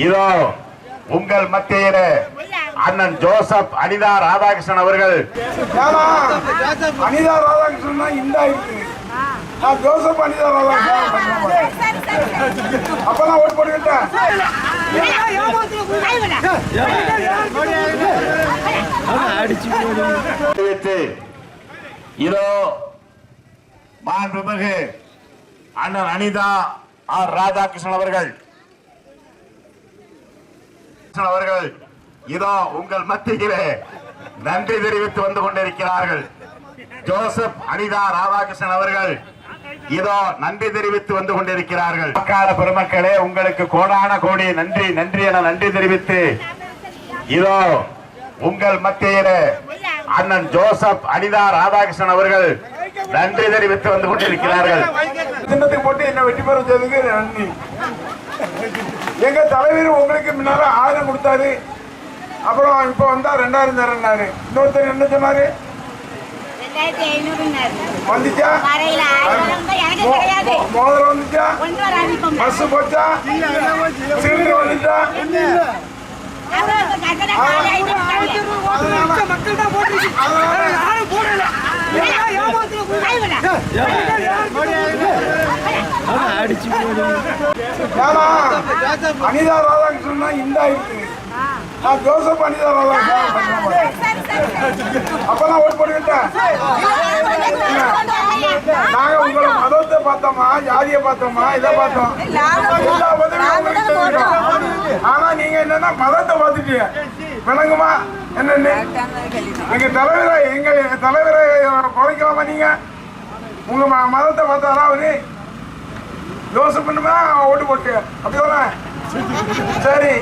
இதோ உங்கள் மத்தியிலே அண்ணன் ஜோசப் அனிதா ராதாகிருஷ்ணன் அவர்கள். அனிதா ராதாகிருஷ்ணன் இந்த ஜோசப் அனிதா ராதாகிருஷ்ணன் அப்பதான் ஓட்டு போட்டுக்கிட்டேன். இதோ மாண்புமிகு அண்ணன் அனிதா ஆர் ராதாகிருஷ்ணன் அவர்கள் இதோ உங்கள் மத்தியிலே நன்றி தெரிவித்து வந்து கொண்டிருக்கிறார்கள். ஜோசப் அனிதா ராதாகிருஷ்ணன் அவர்கள் இதோ நன்றி தெரிவித்து வந்து கொண்டிருக்கிறார்கள். மக்கள் பெருமக்களே, உங்களுக்கு கோடான கோடி நன்றி நன்றி என நன்றி தெரிவித்து இதோ உங்கள் மத்தியிலே அண்ணன் ஜோசப் அனிதா ராதாகிருஷ்ணன் அவர்கள் நன்றி தெரிவித்து வந்து கொண்டிருக்கிறார்கள். சின்னத்துக்கு போட்டு என்ன வெற்றி பெற செய்ததுக்கு நன்றி. எங்க தலைவர் உங்களுக்கு முன்னால 1000 கொடுத்தாரு. அப்புறம் இப்ப வந்தா 2000 தரேன்னாரு. இன்னொருத்தர் என்ன சொன்னாரு? 2500 வந்துச்சா? மோதிரம் வந்துச்சா? பஸ் போச்சா? சிலிண்டர் வந்துச்சா? அனிதா ராதாகிருஷ்ணன் இந்த ஜோசப் அனிதா ராதாகிருஷ்ணன் அப்பதான் ஓட்டு போட்டுக்கிட்டேன். நாங்க உங்களை மதத்தை பார்த்தோமா, ஜாதிய பார்த்தோமா, இதை பார்த்தோம். எல்லா பதவியும் உங்களுக்கு தெரியும். ஆனா நீங்க என்னன்னா மதத்தை பார்த்துட்டீங்க. விளங்குமா என்னன்னு? எங்க தலைவரை குறைக்கலாமா? நீங்க உங்க மதத்தை பார்த்தாரா அவரு? யோசனை பண்ணுமா ஓட்டு போட்டு அப்படிதானே? சரி,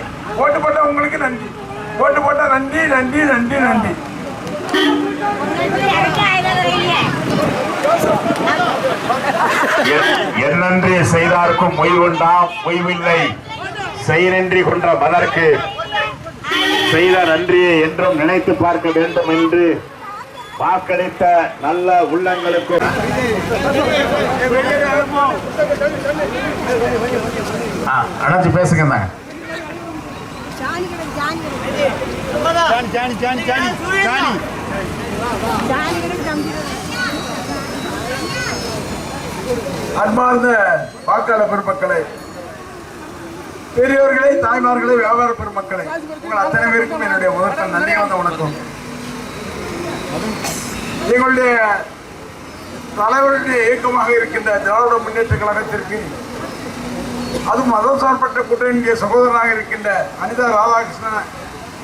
ஓட்டு போட்டா உங்களுக்கு நன்றி. ஓட்டு போட்டா நன்றி நன்றி நன்றி நன்றி. என் நன்றி செய்தார்க்கும் மொய்வுண்டாம் மொய்வில்லை, செய் நன்றி கொன்ற மலர்க்கு செய்த நன்றியை என்றும் நினைத்து பார்க்க வேண்டும் என்று வாக்களித்த நல்ல உள்ளங்களுக்கு அணைச்சு பேசுங்க. அன்பார்ந்த வாக்காளர் பெருமக்களே, பெரியவர்களே, தாய்மார்களே, வியாபார பெருமக்களே, உங்கள் அத்தனை பேருக்கும் என்னுடைய முதற்க நன்றி வந்த வணக்கம். எங்களுடைய தலைவருடைய இயக்கமாக இருக்கின்ற திராவிட முன்னேற்ற கழகத்திற்கு, அதுவும் மதம் சார்பற்ற கூட்டணிக்கு சகோதரனாக இருக்கின்ற அனிதா ராதாகிருஷ்ணன்,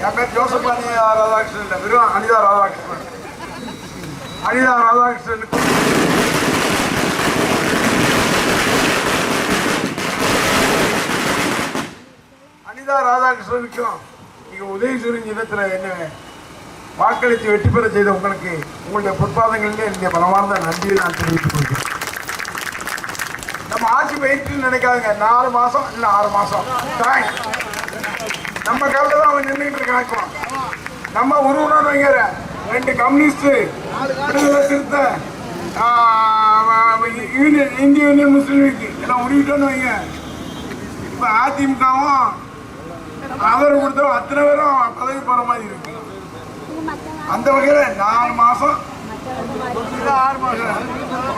என் பேர் ஜோசப் அனிதா ராதாகிருஷ்ணன் இல்லை, வெறும் அனிதா ராதாகிருஷ்ணன். அனிதா ராதாகிருஷ்ணனுக்கு அனிதா ராதாகிருஷ்ணனுக்கும் நீங்க உதயசூரிய இடத்துல என்ன வாக்களித்து வெற்றி பெற செய்த உங்களுக்கு உங்களுடைய பொற்பாதங்களிலே என்னுடைய பலமார்ந்த நன்றியை நான் தெரிவித்துக் கொள்கிறேன். நம்ம ஆட்சி பயிற்சின்னு நினைக்காதுங்க. 4 மாசம் இல்லை 6 மாசம் நம்ம காலத்துல தான் அவன் நின்றுட்டு இருக்கான். நம்ம உருவனான்னு வைக்கிற 2 கம்யூனிஸ்ட், விடுதலை சிறுத்தை, இந்திய யூனியன் முஸ்லீம் லீக் எல்லாம் உருவிட்டோன்னு வைங்க. இப்ப அதிமுகவும் ஆதரவு கொடுத்தோம் அத்தனை பேரும் பதவி போற மாதிரி இருக்கு. அந்த வகையில 4 மாசம் 6 மாசம்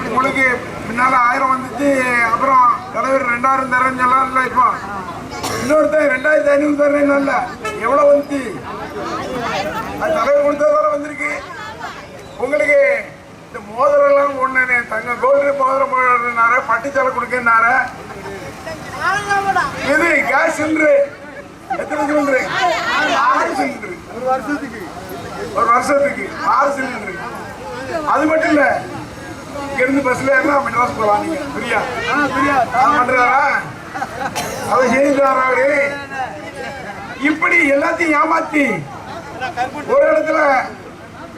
உங்களுக்கு முன்னால 1000 வந்துச்சு. அப்புறம் தலைவர் 2000 தரேன்னு சொல்லல. இப்போ இன்னொருத்தர் 2500 தரேன்னு இல்ல. எவ்வளவு வந்துச்சு? அது தலைவர் கொடுத்ததால வந்திருக்கு. உங்களுக்கு இந்த மோதிரம் எல்லாம் ஒண்ணு தங்க கோல்டு மோதிரம் போடுறாரு, பட்டுச்சாலை கொடுக்கறாரு. இது கேஸ் சிலிண்டர் எத்தனை சிலிண்டர்? 6 சிலிண்டர். ஒரு வருஷத்துக்கு 6 சிலிண்டர். அது மட்டும் இல்ல, இங்க இருந்து பஸ்ல ஏறினா மெட்ராஸ் போலாம். நீங்க பிரியா பண்றாரா? அதை செய்தாரா அவரு? இப்படி எல்லாத்தையும் ஏமாத்தி ஒரு இடத்துல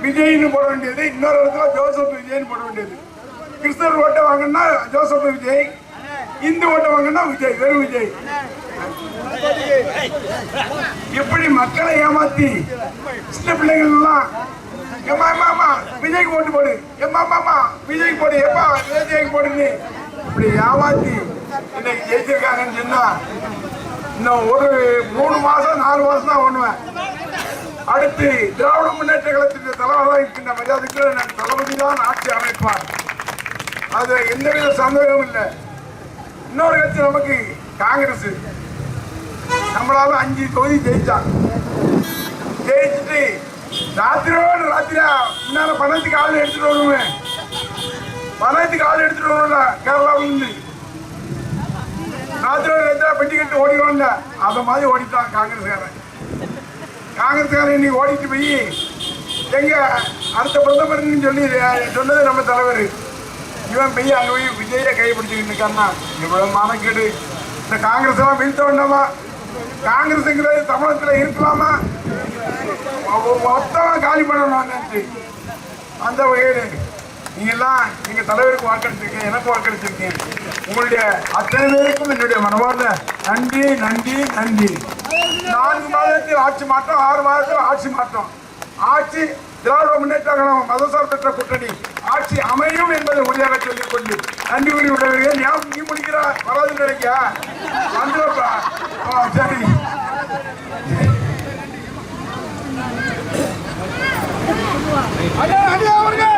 விஜய்னு போட வேண்டியது, இன்னொரு இடத்துல ஜோசப் விஜய்னு போட வேண்டியது. கிறிஸ்தவர் ஓட்டை வாங்கினா ஜோசப் விஜய், இந்து ஓட்டை வாங்கினா விஜய், வெறும் விஜய். எப்படி மக்களை ஏமாத்தி சின்ன பிள்ளைகள் எல்லாம் விஜய்க்கு ஓட்டு போடு, விஜய்க்கு போடு, எப்பா விஜய்க்கு போடுன்னு இப்படி ஏமாத்தி இன்னைக்கு ஜெயிச்சிருக்காங்கன்னு சொன்னா இன்னும் ஒரு 3 மாசம் 4 மாசம் தான் பண்ணுவேன். அடுத்து திராவிட முன்னேற்ற கழகத்திற்கு தலைவராக இருக்கின்ற மரியாதைக்கு தளபதி தான் ஆட்சி அமைப்பார். அது எந்தவித சந்தேகமும் இல்லை. இன்னொரு கட்சி நமக்கு காங்கிரஸ், நம்மளால 5 தொகுதி ஜெயிச்சாங்க. ஜெயிச்சுட்டு ராத்திரியோடு ராத்திரியா முன்னால பணத்துக்கு ஆள் எடுத்துட்டு வருவேன். பணத்துக்கு ஆள் எடுத்துட்டு வருவோம்ல கேரளாவிலிருந்து. ராத்திரியோடு ராத்திரியா பெட்டி கட்டு ஓடிடுவோம்ல, அதை மாதிரி ஓடிட்டான் காங்கிரஸ்காரன். காங்கிரஸ்காரன் இன்னைக்கு ஓடிட்டு போய் எங்க அடுத்த பிரதமர்னு சொல்லி சொன்னது நம்ம தலைவர். இவன் போய் அங்கே போய் விஜயை கைப்பிடிச்சுக்கிட்டு இருக்கான்னா இவ்வளவு மானக்கேடு. இந்த காங்கிரஸ் எல்லாம் வீழ்த்த வேண்டாமா? காங்கிரஸுங்கிறது தமிழகத்தில் இருக்கலாமா? மொத்தமாக காலி பண்ணணும். அந்த வகையில் நீங்கெல்லாம் எங்க தலைவருக்கு வாக்களிச்சிருக்கீங்க, எனக்கு வாக்களிச்சிருக்கீங்க. உங்களுடைய அத்தனை பேருக்கும் என்னுடைய மனமார்ந்த நன்றி நன்றி நன்றி. 4 மாதத்தில் ஆட்சி மாற்றம், 6 மாதத்தில் ஆட்சி மாற்றம். ஆட்சி திராவிட முன்னேற்ற கழகம் மதசார்பற்ற கூட்டணி ஆட்சி அமையும் என்பதை உறுதியாக சொல்லிக் கொண்டு நன்றி கூறி விடுவீர்கள். நீ முடிக்கிற வராது நினைக்க வந்துப்பா. சரி, அவர்கள்